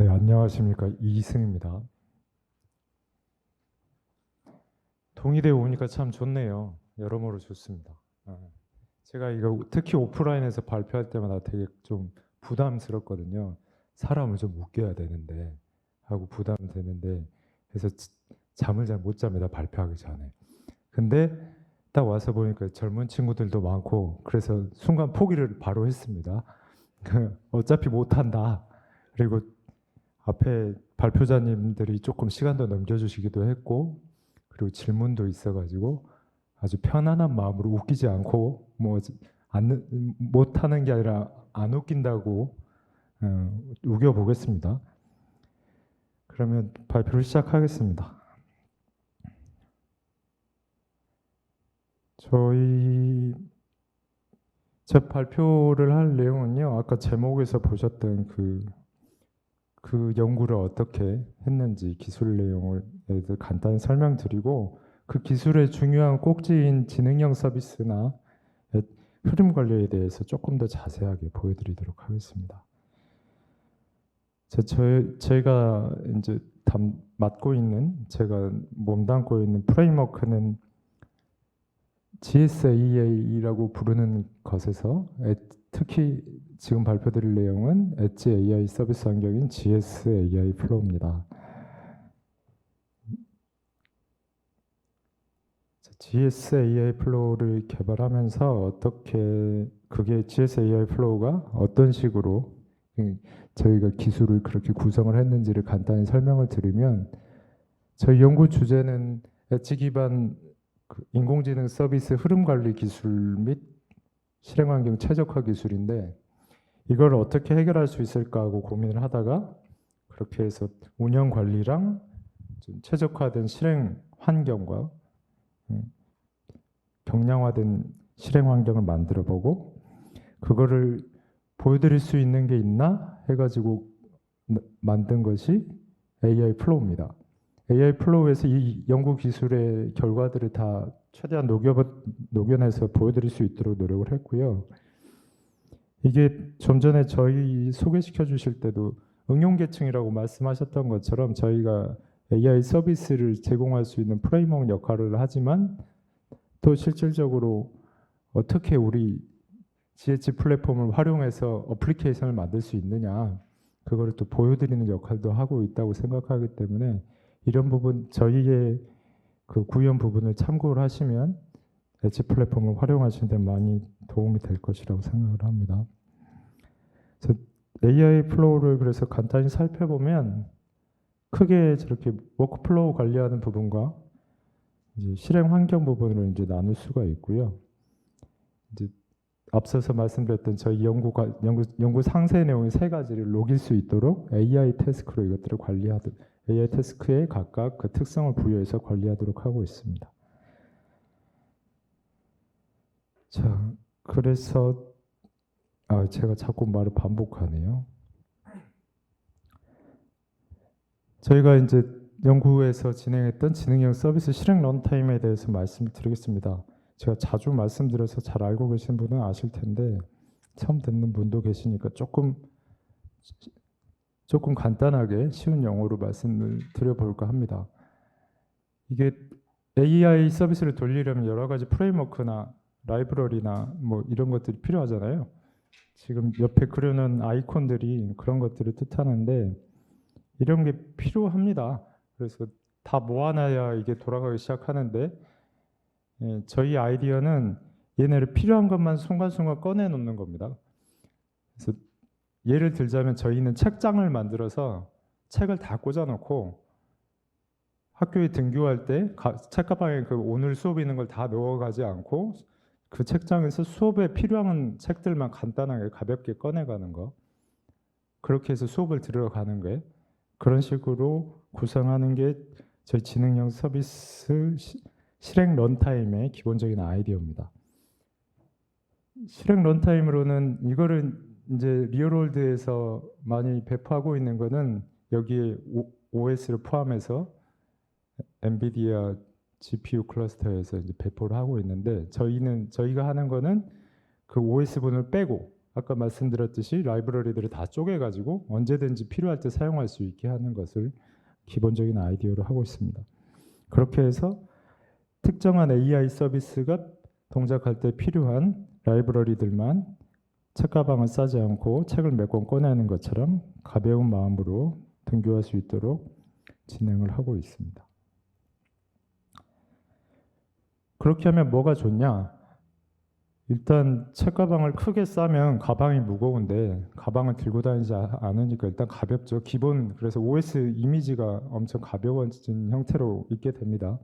네, 안녕하십니까. 이승입니다. 동의대 오니까 참 좋네요. 여러모로 좋습니다. 제가 이거 특히 오프라인에서 발표할 때마다 되게 좀 부담스럽거든요. 사람을 좀 웃겨야 되는데 하고 부담되는데 그래서 잠을 잘 못 잡니다. 발표하기 전에. 근데 딱 와서 보니까 젊은 친구들도 많고 그래서 순간 포기를 바로 했습니다. 어차피 못한다. 그리고 앞에 발표자님들이 조금 시간도 넘겨주시기도 했고 그리고 질문도 있어가지고 아주 편안한 마음으로 웃기지 않고 못하는 게 아니라 안 웃긴다고 우겨보겠습니다. 그러면 발표를 시작하겠습니다. 제 발표를 할 내용은요. 아까 제목에서 보셨던 그 연구를 어떻게 했는지 기술 내용을 간단히 설명드리고 그 기술의 중요한 꼭지인 지능형 서비스나 흐름 관리에 대해서 조금 더 자세하게 보여드리도록 하겠습니다. 제가 이제 제가 몸담고 있는 프레임워크는 GSAI라고 부르는 것에서 특히 지금 발표드릴 내용은 엣지 AI 서비스 환경인 GSAI 플로우입니다. GSAI 플로우를 개발하면서 그게 GSAI 플로우가 어떤 식으로 저희가 기술을 그렇게 구성을 했는지를 간단히 설명을 드리면 저희 연구 주제는 엣지 기반 인공지능 서비스 흐름 관리 기술 및 실행 환경 최적화 기술인데 이걸 어떻게 해결할 수 있을까 하고 고민을 하다가 그렇게 해서 운영 관리랑 좀 최적화된 실행 환경과 경량화된 실행 환경을 만들어 보고 그거를 보여드릴 수 있는 게 있나 해가지고 만든 것이 AI 플로우입니다. AI 플로우에서 이 연구 기술의 결과들을 다 최대한 녹여내서 보여드릴 수 있도록 노력을 했고요. 이게 좀 전에 저희 소개시켜 주실 때도 응용 계층이라고 말씀하셨던 것처럼 저희가 AI 서비스를 제공할 수 있는 프레임워크 역할을 하지만 또 실질적으로 어떻게 우리 GH 플랫폼을 활용해서 어플리케이션을 만들 수 있느냐 그거를 또 보여드리는 역할도 하고 있다고 생각하기 때문에 이런 부분 저희의 그 구현 부분을 참고를 하시면 엣지 플랫폼을 활용하시는 데 많이 도움이 될 것이라고 생각을 합니다. 그래서 AI 플로우를 그래서 간단히 살펴보면 크게 저렇게 워크플로우 관리하는 부분과 이제 실행 환경 부분으로 이제 나눌 수가 있고요. 이제 앞서서 말씀드렸던 저희 연구 상세 내용의 세 가지를 녹일 수 있도록 AI 태스크로 이것들을 AI 태스크에 각각 그 특성을 부여해서 관리하도록 하고 있습니다. 자, 그래서 제가 자꾸 말을 반복하네요. 저희가 이제 연구에서 진행했던 지능형 서비스 실행 런타임에 대해서 말씀을 드리겠습니다. 제가 자주 말씀드려서 잘 알고 계신 분은 아실 텐데 처음 듣는 분도 계시니까 조금 간단하게 쉬운 영어로 말씀을 드려볼까 합니다. 이게 AI 서비스를 돌리려면 여러 가지 프레임워크나 라이브러리나 뭐 이런 것들이 필요하잖아요. 지금 옆에 그려놓은 아이콘들이 그런 것들을 뜻하는데 이런 게 필요합니다. 그래서 다 모아놔야 이게 돌아가기 시작하는데 저희 아이디어는 얘네를 필요한 것만 순간순간 꺼내 놓는 겁니다. 그래서 예를 들자면 저희는 책장을 만들어서 책을 다 꽂아 놓고 학교에 등교할 때 책가방에 그 오늘 수업 있는 걸 다 넣어가지 않고 그 책장에서 수업에 필요한 책들만 간단하게 가볍게 꺼내가는 거 그렇게 해서 수업을 들어가는 거예요. 그런 식으로 구성하는 게 저희 지능형 서비스 실행 런타임의 기본적인 아이디어입니다. 실행 런타임으로는 이거를 이제 리얼월드에서 많이 배포하고 있는 거는 여기에 OS를 포함해서 엔비디아 GPU 클러스터에서 이제 배포를 하고 있는데 저희가 하는 거는 그 OS 분을 빼고 아까 말씀드렸듯이 라이브러리들을 다 쪼개가지고 언제든지 필요할 때 사용할 수 있게 하는 것을 기본적인 아이디어로 하고 있습니다. 그렇게 해서 특정한 AI 서비스가 동작할 때 필요한 라이브러리들만 책가방을 싸지 않고 책을 몇 권 꺼내는 것처럼 가벼운 마음으로 등교할 수 있도록 진행을 하고 있습니다. 그렇게 하면 뭐가 좋냐? 일단 책가방을 크게 싸면 가방이 무거운데 가방을 들고 다니지 않으니까 일단 가볍죠. 기본 그래서 OS 이미지가 엄청 가벼워진 형태로 있게 됩니다.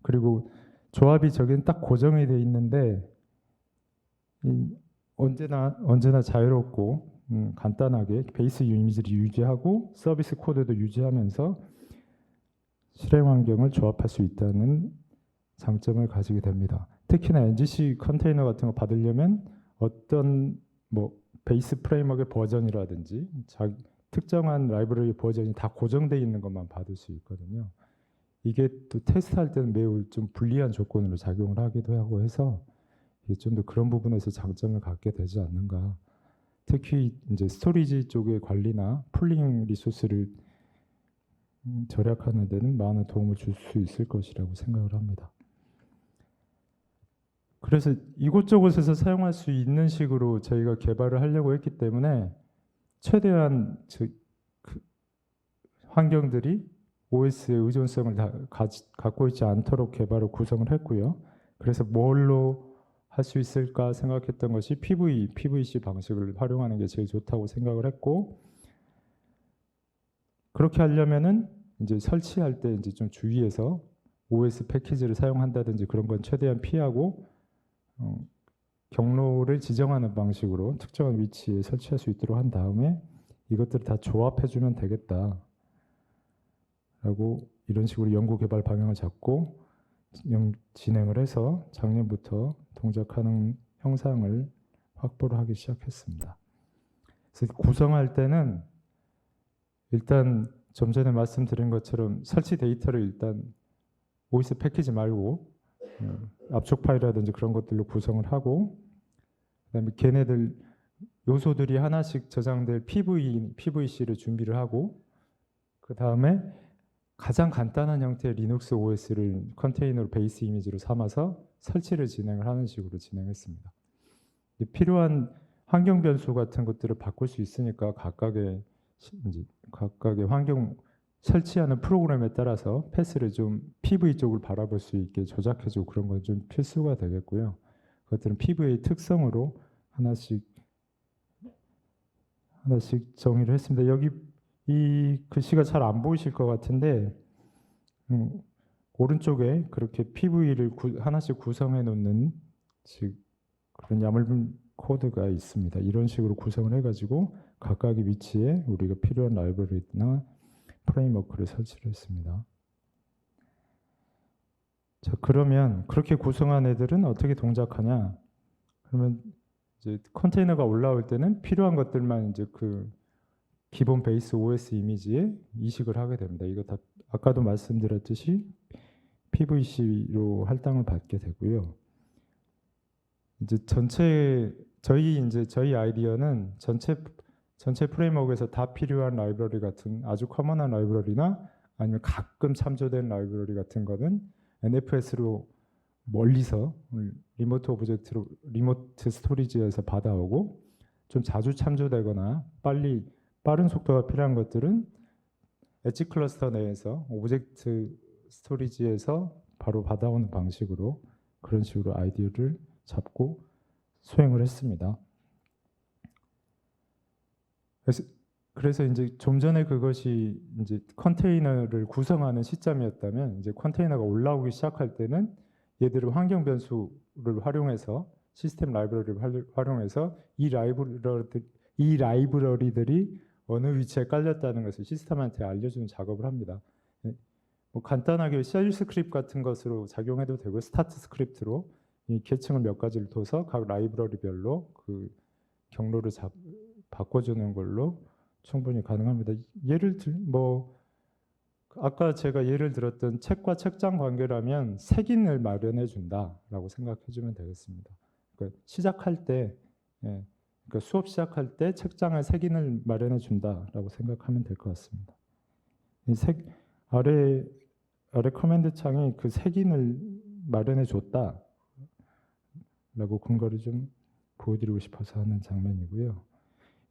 그리고 조합이 저긴 딱 고정이 돼 있는데 언제나 자유롭고 간단하게 베이스 이미지를 유지하고 서비스 코드도 유지하면서 실행 환경을 조합할 수 있다는 장점을 가지게 됩니다. 특히나 NGC 컨테이너 같은 거 받으려면 어떤 베이스 프레임워크의 버전이라든지 특정한 라이브러리 버전이 다 고정되어 있는 것만 받을 수 있거든요. 이게 또 테스트할 때는 매우 좀 불리한 조건으로 작용을 하기도 하고 해서 좀 더 그런 부분에서 장점을 갖게 되지 않는가. 특히 이제 스토리지 쪽의 관리나 풀링 리소스를 절약하는 데는 많은 도움을 줄 수 있을 것이라고 생각을 합니다. 그래서 이곳저곳에서 사용할 수 있는 식으로 저희가 개발을 하려고 했기 때문에 최대한 환경들이 OS의 의존성을 갖고 있지 않도록 개발을 구성을 했고요. 그래서 뭘로 할 수 있을까 생각했던 것이 PVC 방식을 활용하는 게 제일 좋다고 생각을 했고, 그렇게 하려면은 이제 설치할 때 이제 좀 주의해서 OS 패키지를 사용한다든지 그런 건 최대한 피하고 경로를 지정하는 방식으로 특정한 위치에 설치할 수 있도록 한 다음에 이것들을 다 조합해주면 되겠다 라고 이런 식으로 연구개발 방향을 잡고 진행을 해서 작년부터 동작하는 형상을 확보를 하기 시작했습니다. 그래서 구성할 때는 일단 좀 전에 말씀드린 것처럼 설치 데이터를 일단 OS 패키지 말고 압축 파일이라든지 그런 것들로 구성을 하고, 그다음에 걔네들 요소들이 하나씩 저장될 PVC를 준비를 하고, 그 다음에 가장 간단한 형태의 리눅스 OS를 컨테이너로 베이스 이미지로 삼아서 설치를 진행을 하는 식으로 진행했습니다. 필요한 환경 변수 같은 것들을 바꿀 수 있으니까 각각의 환경 설치하는 프로그램에 따라서 패스를 좀 PV 쪽을 바라볼 수 있게 조작해주고 그런 건 좀 필수가 되겠고요. 그것들은 PV의 특성으로 하나씩 정의를 했습니다. 여기 이 글씨가 잘 안 보이실 것 같은데 오른쪽에 그렇게 PV를 하나씩 구성해 놓는 그런 야물분 코드가 있습니다. 이런 식으로 구성을 해가지고 각각의 위치에 우리가 필요한 라이브러리나 프레임워크를 설치를 했습니다. 자, 그러면 그렇게 구성한 애들은 어떻게 동작하냐? 그러면 이제 컨테이너가 올라올 때는 필요한 것들만 이제 그 기본 베이스 OS 이미지에 이식을 하게 됩니다. 이거 다 아까도 말씀드렸듯이 PVC로 할당을 받게 되고요. 이제 저희 아이디어는 전체 프레임워크에서 다 필요한 라이브러리 같은 아주 커먼한 라이브러리나 아니면 가끔 참조된 라이브러리 같은 거는 NFS로 멀리서 리모트 스토리지에서 받아오고, 좀 자주 참조되거나 빠른 속도가 필요한 것들은 엣지 클러스터 내에서 오브젝트 스토리지에서 바로 받아오는 방식으로 그런 식으로 아이디어를 잡고 수행을 했습니다. 그래서 이제 좀 전에 그것이 이제 컨테이너를 구성하는 시점이었다면, 이제 컨테이너가 올라오기 시작할 때는 얘들을 환경 변수를 활용해서 시스템 라이브러리를 활용해서 이 라이브러리들이 어느 위치에 깔렸다는 것을 시스템한테 알려주는 작업을 합니다. 간단하게 쉘 스크립트 같은 것으로 작용해도 되고, 스타트 스크립트로 이 계층을 몇 가지를 둬서 각 라이브러리별로 그 경로를 바꿔주는 걸로 충분히 가능합니다. 아까 제가 예를 들었던 책과 책장 관계라면 색인을 마련해 준다라고 생각해 주면 되겠습니다. 그러니까 시작할 때 그러니까 수업 시작할 때 책장에 색인을 마련해 준다라고 생각하면 될 것 같습니다. 이 아래 커맨드 창이 그 색인을 마련해 줬다라고 근거를 좀 보여드리고 싶어서 하는 장면이고요.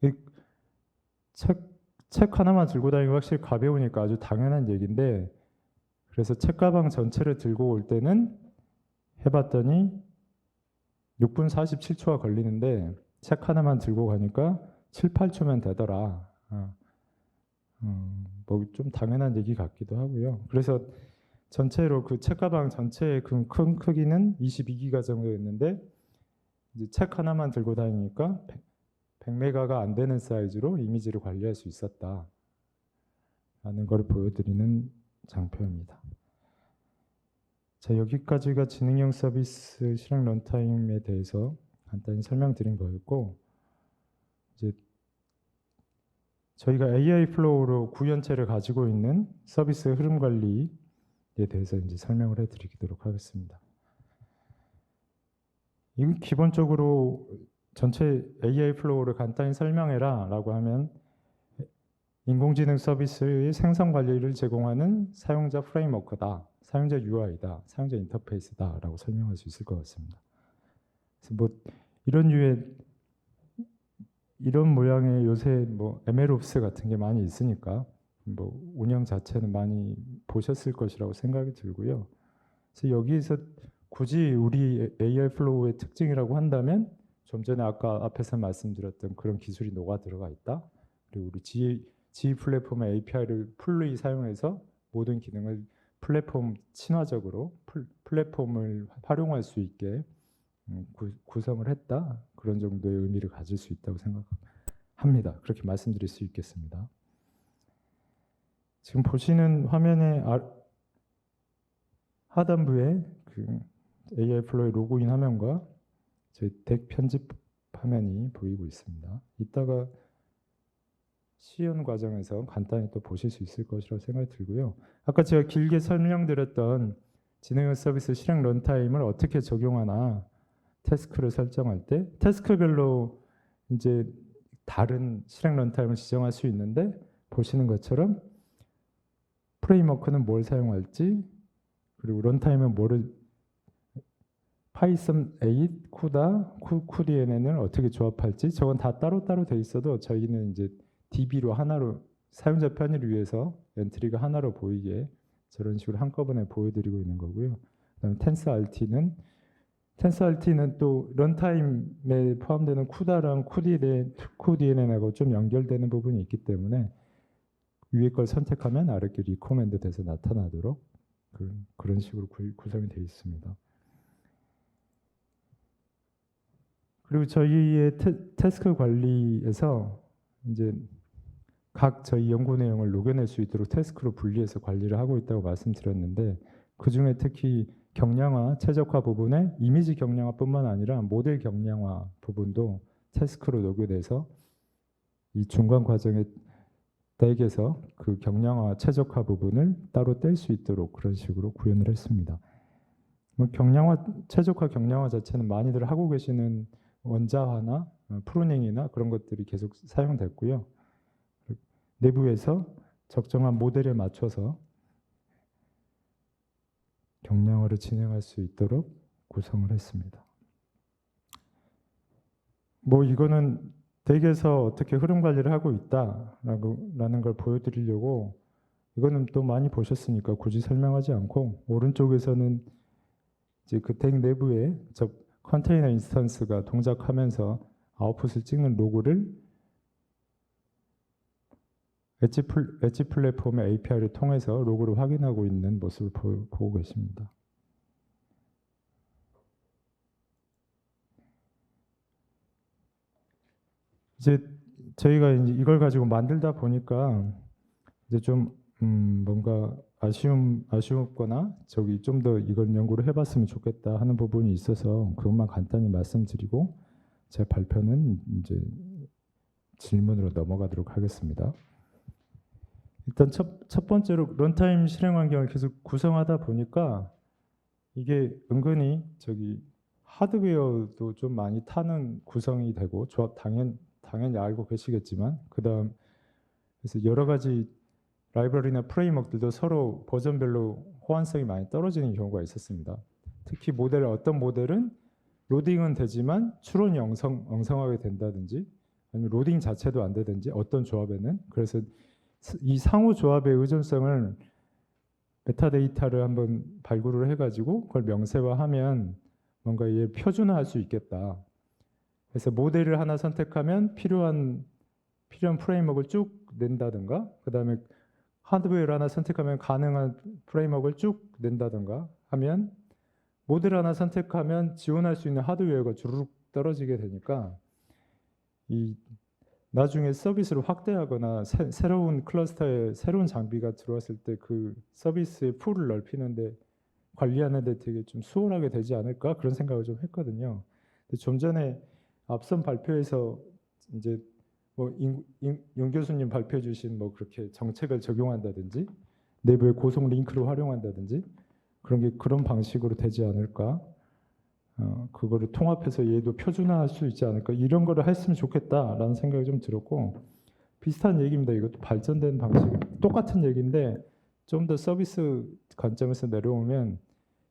이 책 하나만 들고 다니기 확실히 가벼우니까 아주 당연한 얘기인데, 그래서 책가방 전체를 들고 올 때는 해봤더니 6분 47초가 걸리는데 책 하나만 들고 가니까 7, 8초면 되더라. 뭐 좀 당연한 얘기 같기도 하고요. 그래서 전체로 그 책가방 전체의 큰 크기는 22기가 정도였는데 이제 책 하나만 들고 다니니까 100메가가 안 되는 사이즈로 이미지를 관리할 수 있었다 라는 걸 보여드리는 장표입니다. 자, 여기까지가 지능형 서비스 실행 런타임에 대해서 간단히 설명드린 거였고, 이제 저희가 AI 플로우로 구현체를 가지고 있는 서비스 흐름 관리에 대해서 이제 설명을 해드리도록 하겠습니다. 이건 기본적으로 전체 AI 플로우를 간단히 설명해라 라고 하면 인공지능 서비스의 생성 관리를 제공하는 사용자 프레임워크다, 사용자 UI다, 사용자 인터페이스다 라고 설명할 수 있을 것 같습니다. 그래서 뭐 이런 모양의 요새 뭐 MLOps 같은 게 많이 있으니까 뭐 운영 자체는 많이 보셨을 것이라고 생각이 들고요. 그래서 여기에서 굳이 우리 AI 플로우의 특징이라고 한다면 좀 전에 아까 앞에서 말씀드렸던 그런 기술이 녹아 들어가 있다. 그리고 우리 G 플랫폼의 API를 풀리 사용해서 모든 기능을 플랫폼 친화적으로 플랫폼을 활용할 수 있게 구성을 했다. 그런 정도의 의미를 가질 수 있다고 생각합니다. 그렇게 말씀드릴 수 있겠습니다. 지금 보시는 화면의 하단부에 그 AI 플로우의 로그인 화면과 저희 덱 편집 화면이 보이고 있습니다. 이따가 시연 과정에서 간단히 또 보실 수 있을 것이라고 생각이 들고요. 아까 제가 길게 설명드렸던 지능형 서비스 실행 런타임을 어떻게 적용하나, 태스크를 설정할 때 태스크별로 이제 다른 실행 런타임을 지정할 수 있는데, 보시는 것처럼 프레임워크는 뭘 사용할지, 그리고 런타임은 뭐를 파이썬 8, 쿠다, 쿠DNN을 어떻게 조합할지, 저건 다 따로따로 돼 있어도 저희는 이제 DB로 하나로 사용자 편의를 위해서 엔트리가 하나로 보이게 저런 식으로 한꺼번에 보여드리고 있는 거고요. 그다음에 TensorRT는 또 런타임에 포함되는 쿠다랑 쿠DNN하고 좀 연결되는 부분이 있기 때문에 위에 걸 선택하면 아래 게 리코멘드 돼서 나타나도록 그런 식으로 구성이 되어 있습니다. 그리고 저희의 태스크 관리에서 이제 각 저희 연구 내용을 녹여낼 수 있도록 태스크로 분리해서 관리를 하고 있다고 말씀드렸는데, 그 중에 특히 경량화, 최적화 부분에 이미지 경량화뿐만 아니라 모델 경량화 부분도 태스크로 녹여내서 이 중간 과정의 덱에서 그 경량화, 최적화 부분을 따로 뗄 수 있도록 그런 식으로 구현을 했습니다. 뭐 최적화 경량화 자체는 많이들 하고 계시는 원자화나 프루닝이나 그런 것들이 계속 사용됐고요. 내부에서 적정한 모델에 맞춰서 경량화를 진행할 수 있도록 구성을 했습니다. 뭐 이거는 덱에서 어떻게 흐름 관리를 하고 있다라는 걸 보여드리려고, 이거는 또 많이 보셨으니까 굳이 설명하지 않고, 오른쪽에서는 이제 그 덱 내부에 저 컨테이너 인스턴스가 동작하면서 아웃풋을 찍는 로그를 엣지 플랫폼의 API를 통해서 로그를 확인하고 있는 모습을 보고 계십니다. 이제 저희가 이제 이걸 가지고 만들다 보니까 이제 좀 뭔가 아쉬웠거나 저기 좀 더 이걸 연구를 해봤으면 좋겠다 하는 부분이 있어서 그것만 간단히 말씀드리고 제 발표는 이제 질문으로 넘어가도록 하겠습니다. 일단 첫 번째로 런타임 실행 환경을 계속 구성하다 보니까 이게 은근히 저기 하드웨어도 좀 많이 타는 구성이 되고 당연히 알고 계시겠지만 그다음 그래서 여러 가지 라이브러리나 프레임워크들도 서로 버전별로 호환성이 많이 떨어지는 경우가 있었습니다. 특히 어떤 모델은 로딩은 되지만 추론이 엉성하게 된다든지 아니면 로딩 자체도 안 되든지 어떤 조합에는 그래서 이 상호 조합의 의존성을 메타데이터를 한번 발굴을 해가지고 그걸 명세화하면 뭔가 얘 표준화할 수 있겠다. 그래서 모델을 하나 선택하면 필요한 프레임워크를 쭉 낸다든가 그 다음에 하드웨어를 하나 선택하면 가능한 프레임워크를 쭉 낸다든가 하면 모델 하나 선택하면 지원할 수 있는 하드웨어가 주르륵 떨어지게 되니까 이 나중에 서비스를 확대하거나 새로운 클러스터에 새로운 장비가 들어왔을 때 그 서비스의 풀을 넓히는데 관리하는데 되게 좀 수월하게 되지 않을까 그런 생각을 좀 했거든요. 근데 좀 전에 앞선 발표에서 이제 뭐 윤 교수님 발표해 주신 뭐 그렇게 정책을 적용한다든지 내부의 고속 링크를 활용한다든지 그런 방식으로 되지 않을까? 그거를 통합해서 얘도 표준화할 수 있지 않을까? 이런 거를 했으면 좋겠다라는 생각이 좀 들었고 비슷한 얘기입니다. 이것도 발전된 방식, 똑같은 얘기인데 좀 더 서비스 관점에서 내려오면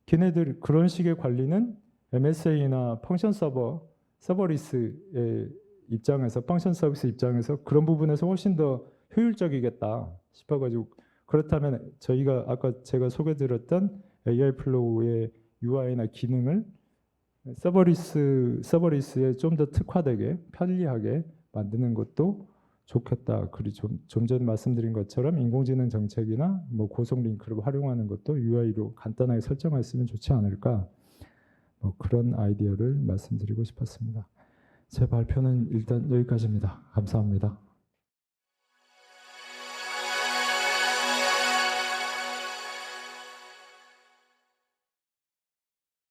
걔네들 그런 식의 관리는 MSA나 펑션 서버리스의 입장에서 펑션 서비스 입장에서 그런 부분에서 훨씬 더 효율적이겠다 싶어가지고 그렇다면 저희가 아까 제가 소개드렸던 AI 플로우의 UI나 기능을 서버리스에 좀 더 특화되게 편리하게 만드는 것도 좋겠다. 그리고 좀 전에 말씀드린 것처럼 인공지능 정책이나 뭐 고속 링크를 활용하는 것도 UI로 간단하게 설정했으면 좋지 않을까. 뭐 그런 아이디어를 말씀드리고 싶었습니다. 제 발표는 일단 여기까지입니다. 감사합니다.